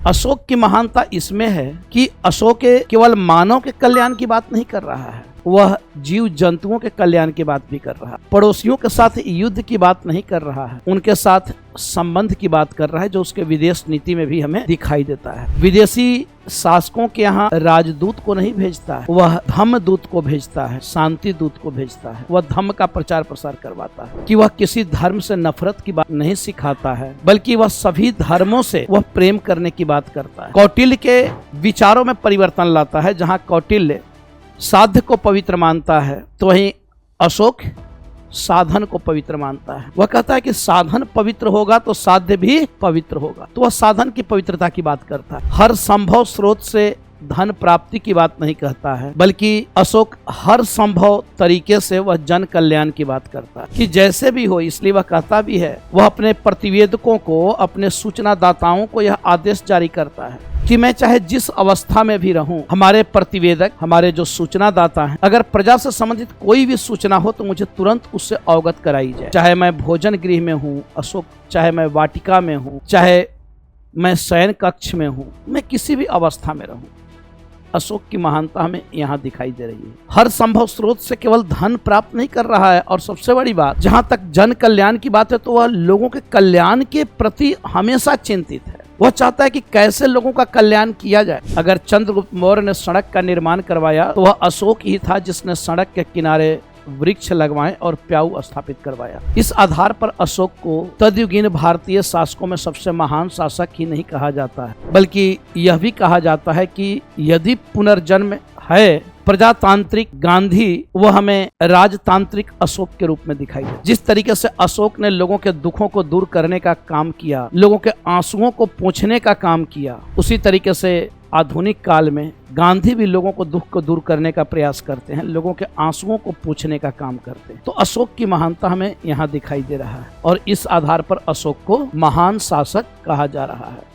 अशोक की महानता इसमें है कि अशोक केवल मानव के कल्याण की बात नहीं कर रहा है, वह जीव जंतुओं के कल्याण की बात भी कर रहा है। पड़ोसियों के साथ युद्ध की बात नहीं कर रहा है, उनके साथ संबंध की बात कर रहा है, जो उसके विदेश नीति में भी हमें दिखाई देता है। विदेशी शासकों के यहाँ राजदूत को नहीं भेजता है, वह धम्म दूत को भेजता है, शांति दूत को भेजता है। वह धम्म का प्रचार प्रसार करवाता है कि वह किसी धर्म से नफरत की बात नहीं सिखाता है, बल्कि वह सभी धर्मों से वह प्रेम करने की बात करता है। कौटिल्य के विचारों में परिवर्तन लाता है। जहाँ कौटिल्य साध्य को पवित्र मानता है, तो वहीं अशोक साधन को पवित्र मानता है। वह कहता है कि साधन पवित्र होगा तो साध्य भी पवित्र होगा, तो वह साधन की पवित्रता की बात करता है। हर संभव स्रोत से धन प्राप्ति की बात नहीं कहता है, बल्कि अशोक हर संभव तरीके से वह जन कल्याण की बात करता है कि जैसे भी हो। इसलिए वह कहता भी है, वह अपने प्रतिवेदकों को, अपने सूचना दाताओं को यह आदेश जारी करता है कि मैं चाहे जिस अवस्था में भी रहूं, हमारे प्रतिवेदक, हमारे जो सूचना दाता हैं, अगर प्रजा से संबंधित कोई भी सूचना हो तो मुझे तुरंत उससे अवगत कराई जाए। चाहे मैं भोजन गृह में हूं अशोक, चाहे मैं वाटिका में हूं, चाहे मैं शयन कक्ष में हूं, मैं किसी भी अवस्था में रहूं, अशोक की महानता हमें यहाँ दिखाई दे रही है। हर संभव स्रोत से केवल धन प्राप्त नहीं कर रहा है, और सबसे बड़ी बात, जहां तक जन कल्याण की बात है तो वह लोगों के कल्याण के प्रति हमेशा चिंतित है। वह चाहता है कि कैसे लोगों का कल्याण किया जाए। अगर चंद्रगुप्त मौर्य ने सड़क का निर्माण करवाया तो वह अशोक ही था जिसने सड़क के किनारे वृक्ष लगवाए और प्याऊ स्थापित करवाया। इस आधार पर अशोक को तदयुगीन भारतीय शासकों में सबसे महान शासक ही नहीं कहा जाता है, बल्कि यह भी कहा जाता है कि यदि पुनर्जन्म है प्रजातांत्रिक गांधी, वह हमें राजतांत्रिक अशोक के रूप में दिखाई दे। जिस तरीके से अशोक ने लोगों के दुखों को दूर करने का काम किया, लोगों के आंसुओं को पोंछने का काम किया, उसी तरीके से आधुनिक काल में गांधी भी लोगों को दुख को दूर करने का प्रयास करते हैं, लोगों के आंसुओं को पोंछने का काम करते हैं। तो अशोक की महानता हमें यहाँ दिखाई दे रहा है, और इस आधार पर अशोक को महान शासक कहा जा रहा है।